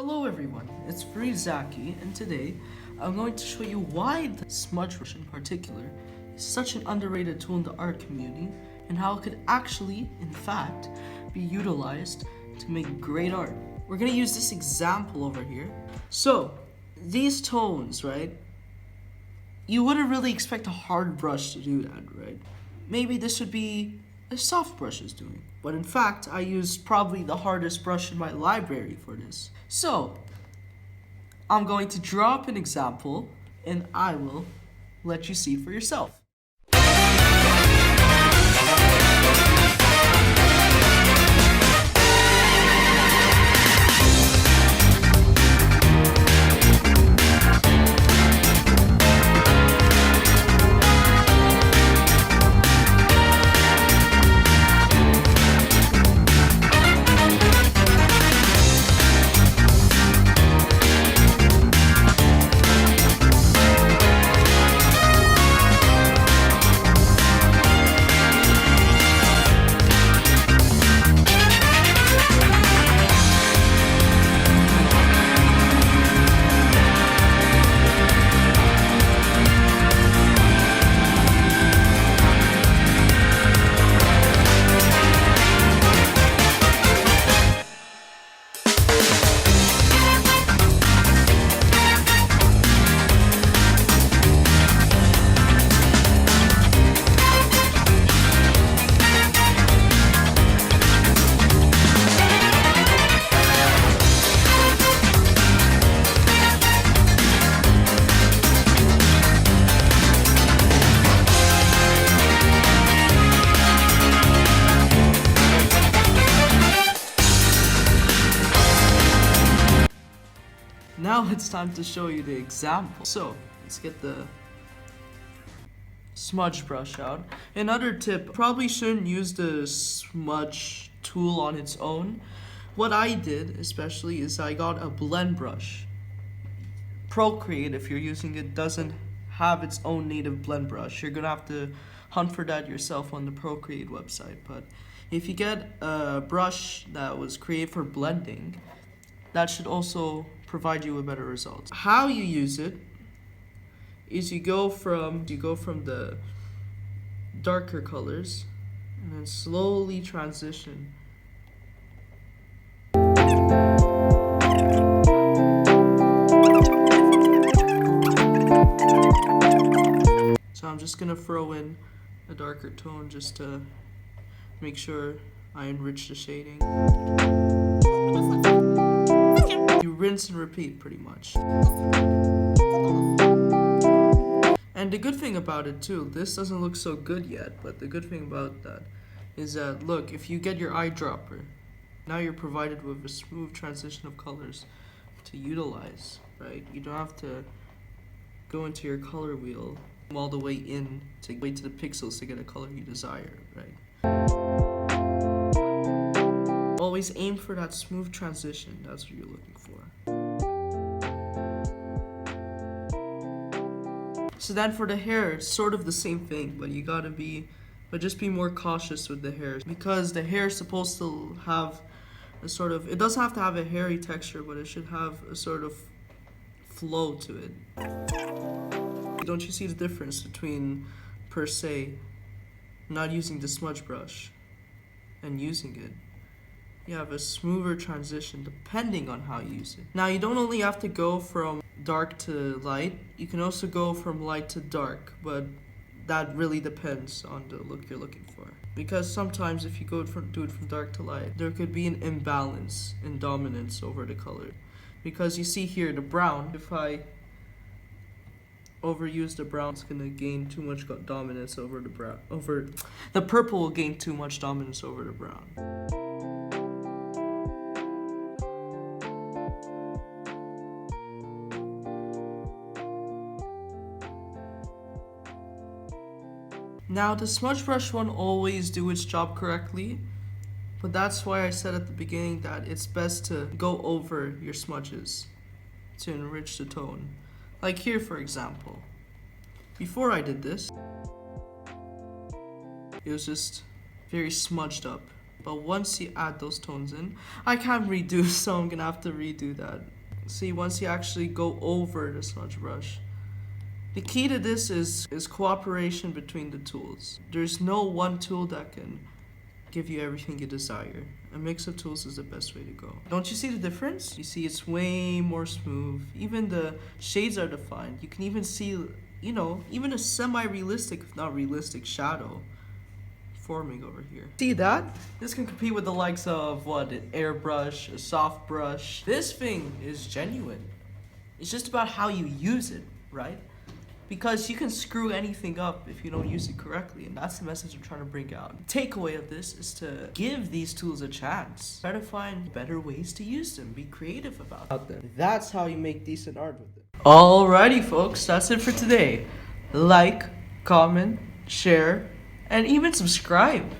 Hello everyone, it's Farid Zaki, and today I'm going to show you why the Smudge Brush in particular is such an underrated tool in the art community and how it could actually, in fact, be utilized to make great art. We're going to use this example over here. So, these tones, right? You wouldn't really expect a hard brush to do that, right? Maybe this would be a soft brush is doing. But in fact, I used probably the hardest brush in my library for this. So, I'm going to draw up an example and I will let you see for yourself. Now it's time to show you the example. So, let's get the smudge brush out. Another tip, probably shouldn't use the smudge tool on its own. What I did, especially, is I got a blend brush. Procreate, if you're using it, doesn't have its own native blend brush. You're gonna have to hunt for that yourself on the Procreate website. But if you get a brush that was created for blending, that should also provide you with better results. How you use it is you go from the darker colors and then slowly transition. So I'm just gonna throw in a darker tone just to make sure I enrich the shading. You rinse and repeat pretty much. And the good thing about it too, this doesn't look so good yet, but the good thing about that is that, look, if you get your eyedropper, now you're provided with a smooth transition of colors to utilize, right? You don't have to go into your color wheel all the way in to wait to the pixels to get a color you desire, right? Always aim for that smooth transition. That's what you're looking for. So then for the hair, it's sort of the same thing, but you gotta just be more cautious with the hair, because the hair is supposed to have a sort of, it doesn't have to have a hairy texture, but it should have a sort of flow to it. Don't you see the difference between, per se, not using the smudge brush and using it? You have a smoother transition depending on how you use it. Now, you don't only have to go from dark to light, you can also go from light to dark, but that really depends on the look you're looking for. Because sometimes if you do it from dark to light, there could be an imbalance in dominance over the color. Because you see here, the brown, if I overuse the brown, it's gonna gain too much dominance over the brown. The purple will gain too much dominance over the brown. Now, the smudge brush won't always do its job correctly, but that's why I said at the beginning that it's best to go over your smudges to enrich the tone. Like here, for example. Before I did this, it was just very smudged up. But once you add those tones in, I can't redo, so I'm gonna have to redo that. See, once you actually go over the smudge brush, the key to this is cooperation between the tools. There's no one tool that can give you everything you desire. A mix of tools is the best way to go. Don't you see the difference? You see it's way more smooth. Even the shades are defined. You can even see, you know, even a semi-realistic, if not realistic, shadow forming over here. See that? This can compete with the likes of what? An airbrush, a soft brush. This thing is genuine. It's just about how you use it, right? Because you can screw anything up if you don't use it correctly, and that's the message I'm trying to bring out. The takeaway of this is to give these tools a chance. Try to find better ways to use them. Be creative about them. That's how you make decent art with it. Alrighty, folks, that's it for today. Like, comment, share, and even subscribe.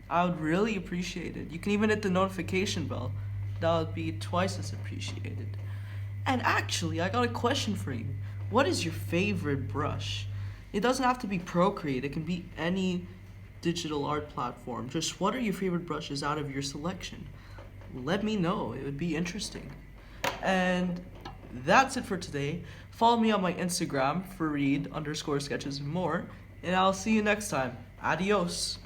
I would really appreciate it. You can even hit the notification bell. That would be twice as appreciated. And actually, I got a question for you. What is your favorite brush? It doesn't have to be Procreate. It can be any digital art platform. Just what are your favorite brushes out of your selection? Let me know. It would be interesting. And that's it for today. Follow me on my Instagram, Farid_sketches and more. And I'll see you next time. Adios.